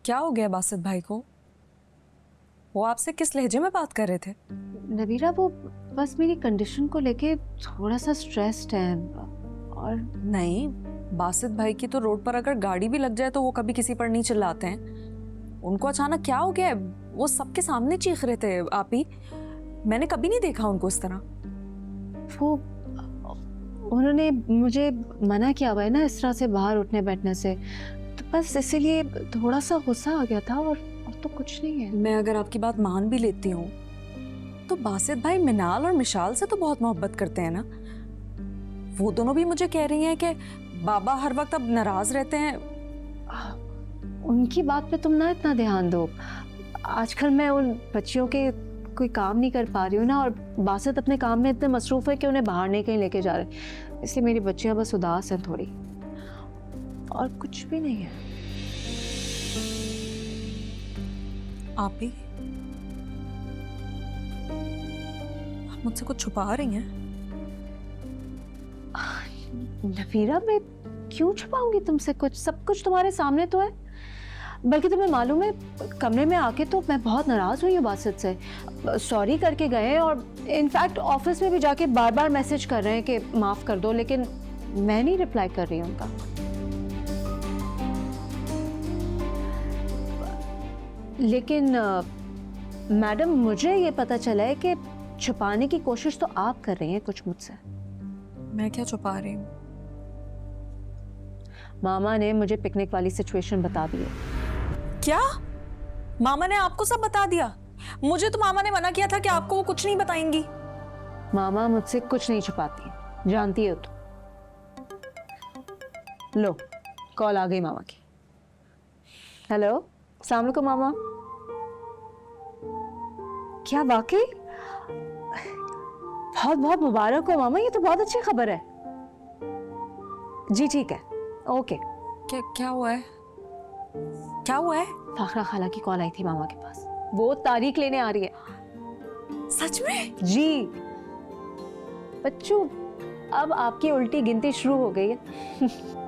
क्या हो गया बासित भाई को? वो आपसे किस लहजे में बात कर रहे थे? नबीरा वो बस मेरी कंडीशन को लेके थोड़ा सा स्ट्रेस्ड है। और नहीं, बासित भाई की तो रोड पर अगर गाड़ी भी लग जाए तो वो कभी किसी पर नहीं चिल्लाते हैं। उनको अचानक क्या हो गया है? वो सबके सामने चीख रहे थे आप ही। मैंने कभी नहीं देखा उनको इस तरह। वो उन्होंने मुझे मना किया हुआ है ना इस तरह से बाहर उठने बैठने से, तो बस इसीलिए थोड़ा सा गुस्सा आ गया था। और तो कुछ नहीं है। मैं अगर आपकी बात मान भी लेती हूँ तो बासित भाई मिनाल और मिशाल से तो बहुत मोहब्बत करते हैं ना। वो दोनों भी मुझे कह रही हैं कि बाबा हर वक्त अब नाराज रहते हैं। उनकी बात पे तुम ना इतना ध्यान दो। आजकल मैं उन बच्चियों के कोई काम नहीं कर पा रही हूँ ना, और बासित अपने काम में इतने मसरूफ है कि उन्हें बाहर नहीं कहीं लेके जा रहे, इसलिए मेरी बच्चियां बस उदास हैं थोड़ी, और कुछ भी नहीं है। आप ही, आप मुझसे कुछ छुपा रही हैं? नफीरा, मैं क्यों छुपाऊंगी तुमसे कुछ? सब कुछ तुम्हारे सामने तो है। बल्कि तुम्हें मालूम है, कमरे में आके तो मैं बहुत नाराज हुई हूँ बासित से। सॉरी करके गए, और इनफैक्ट ऑफिस में भी जाके बार बार मैसेज कर रहे हैं कि माफ कर दो, लेकिन मैं नहीं रिप्लाई कर रही हूँ उनका। लेकिन मैडम, मुझे ये पता चला है कि छुपाने की कोशिश तो आप कर रही हैं कुछ मुझसे। मैं क्या छुपा रही हूँ? मामा ने मुझे पिकनिक वाली सिचुएशन बता दी है। क्या? मामा ने आपको सब बता दिया? मुझे तो मामा ने मना किया था कि आपको वो कुछ नहीं बताएंगी। मामा मुझसे कुछ नहीं छुपाती, जानती हो तो। लो, कॉल आ गई मामा की। हेलो, अस्सलाम वालेकुम मामा। क्या वाकई? बहुत बहुत मुबारक हो मामा, ये तो बहुत अच्छी खबर है। जी ठीक है, ओके। क्या क्या हुआ है? क्या हुआ है? फाखरा खाला की कॉल आई थी मामा के पास, वो तारीख लेने आ रही है। सच में? जी बच्चू, अब आपकी उल्टी गिनती शुरू हो गई है।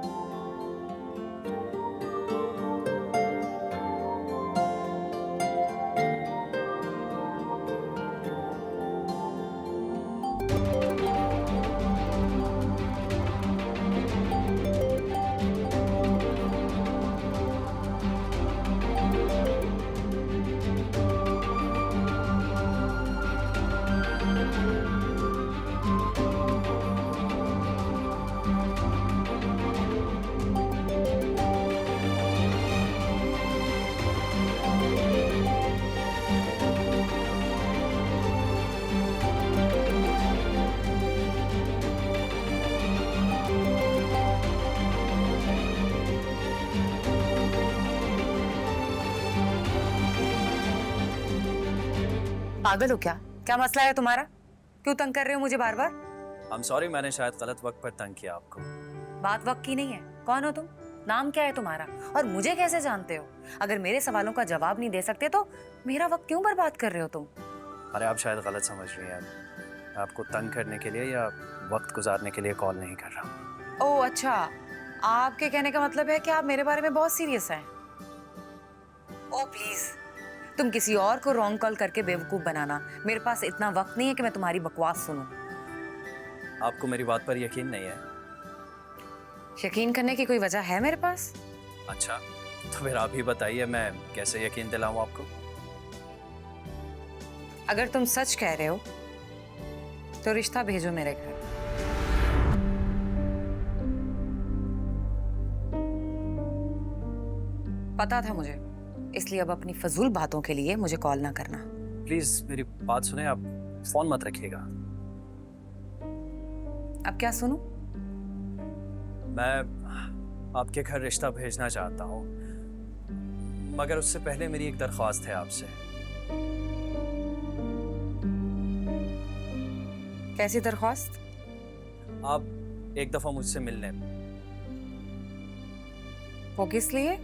पागल हो क्या? क्या मसला है तुम्हारा? क्यों तंग कर रहे हो मुझे बार बार? I'm sorry, मैंने शायद गलत वक्त पर तंग किया आपको। बात वक्त की नहीं है। कौन हो तुम? नाम क्या है तुम्हारा? और मुझे कैसे जानते हो? अगर मेरे सवालों का जवाब नहीं दे सकते तो मेरा वक्त क्यों बर्बाद कर रहे हो तुम? अरे आप शायद गलत समझ रही हैं। मैं आपको तंग करने के लिए या वक्त गुजारने के लिए कॉल नहीं कर रहा। ओह अच्छा, आपके कहने का मतलब है कि आप मेरे बारे में बहुत सीरियस हैं। ओह प्लीज, तुम किसी और को रॉन्ग कॉल करके बेवकूफ बनाना। मेरे पास इतना वक्त नहीं है कि मैं तुम्हारी बकवास सुनूं। आपको मेरी बात पर यकीन नहीं है? यकीन करने की कोई वजह है मेरे पास? अच्छा, तो फिर आप ही बताइए, मैं कैसे यकीन दिलाऊं आपको? अगर तुम सच कह रहे हो तो रिश्ता भेजो मेरे घर। पता था मुझे, इसलिए अब अपनी फजूल बातों के लिए मुझे कॉल ना करना। प्लीज मेरी बात सुने, आप फोन मत रखिएगा। अब क्या सुनूं? मैं आपके घर रिश्ता भेजना चाहता हूँ, मगर उससे पहले मेरी एक दरख्वास्त है आपसे। कैसी दरख्वास्त? आप एक दफा मुझसे मिलने। वो किस लिए?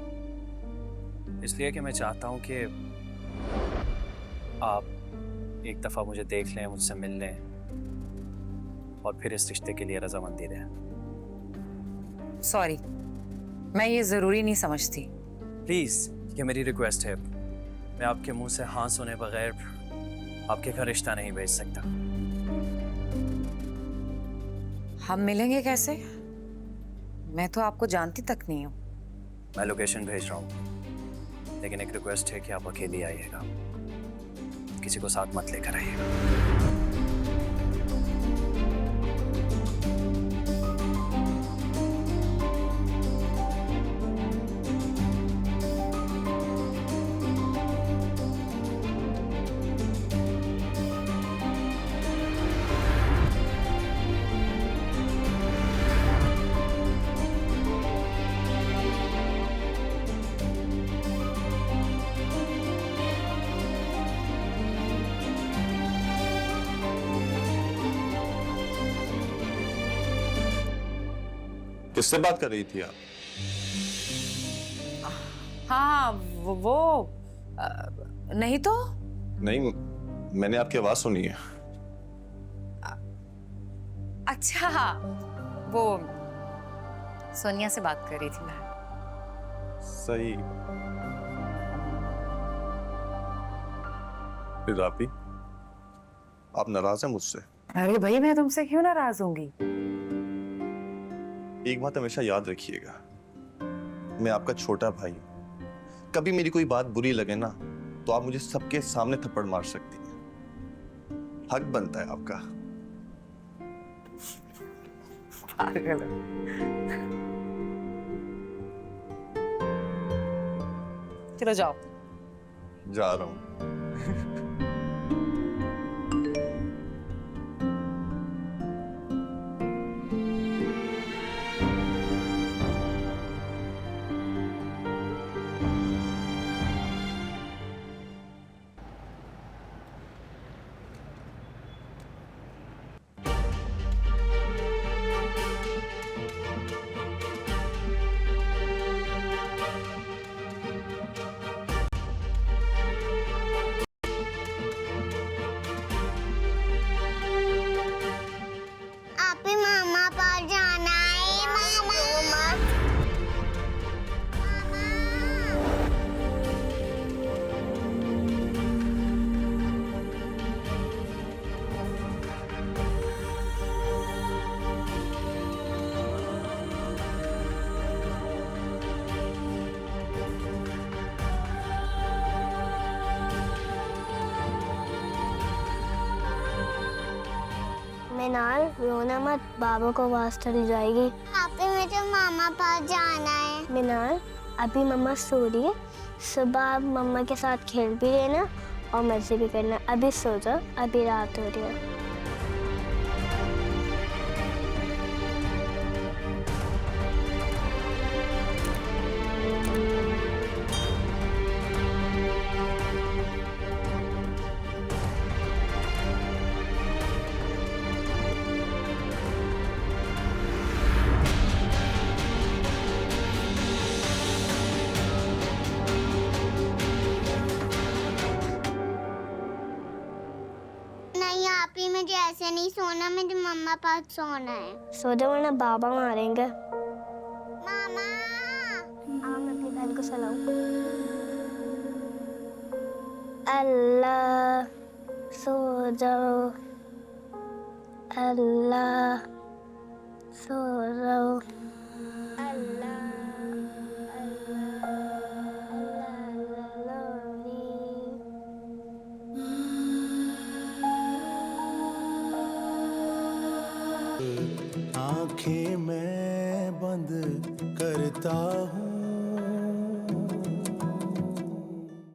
इसलिए कि मैं चाहता हूँ कि आप एक दफा मुझे देख लें, मुझसे मिल लें और फिर इस रिश्ते के लिए रजामंदी दें। सॉरी, मैं ये जरूरी नहीं समझती। प्लीज ये मेरी रिक्वेस्ट है, मैं आपके मुंह से हाँ सुने बगैर आपके घर रिश्ता नहीं भेज सकता। हम मिलेंगे कैसे? मैं तो आपको जानती तक नहीं हूँ। मैं लोकेशन भेज रहा हूँ, लेकिन एक रिक्वेस्ट है कि आप अकेले आइएगा, किसी को साथ मत लेकर आइएगा। किससे बात कर रही थी आप? हाँ वो नहीं तो। नहीं, मैंने आपकी आवाज सुनी है। अच्छा, वो सोनिया से बात कर रही थी मैं। सही। फिर आप ही, आप नाराज हैं मुझसे? अरे भाई, मैं तुमसे क्यों नाराज होंगी? एक बात हमेशा याद रखिएगा, मैं आपका छोटा भाई हूं। कभी मेरी कोई बात बुरी लगे ना, तो आप मुझे सबके सामने थप्पड़ मार सकती हैं। हक बनता है आपका। पागल। चलो जाओ। जा रहा हूं। आपे मामा पास जाना है। मामा मिनाल, रोना मत, बाबा को आवाज चली जाएगी। आपे मुझे मामा पास जाना है। मिनाल, अभी मम्मा सो रही है, सुबह आप मम्मा के साथ खेल भी लेना और मजे भी करना। अभी सो जाओ, अभी रात हो रही है। नहीं आपी, मुझे ऐसे नहीं सोना, मुझे मम्मा पास सोना है। सो जाओ वरना बाबा मारेंगे। मामा, आओ मैं अपनी बहन को सुलाऊं। अल्लाह, सो जाओ। अल्लाह, सो जाओ। अल्लाह, आंखें मैं बंद करता हूँ,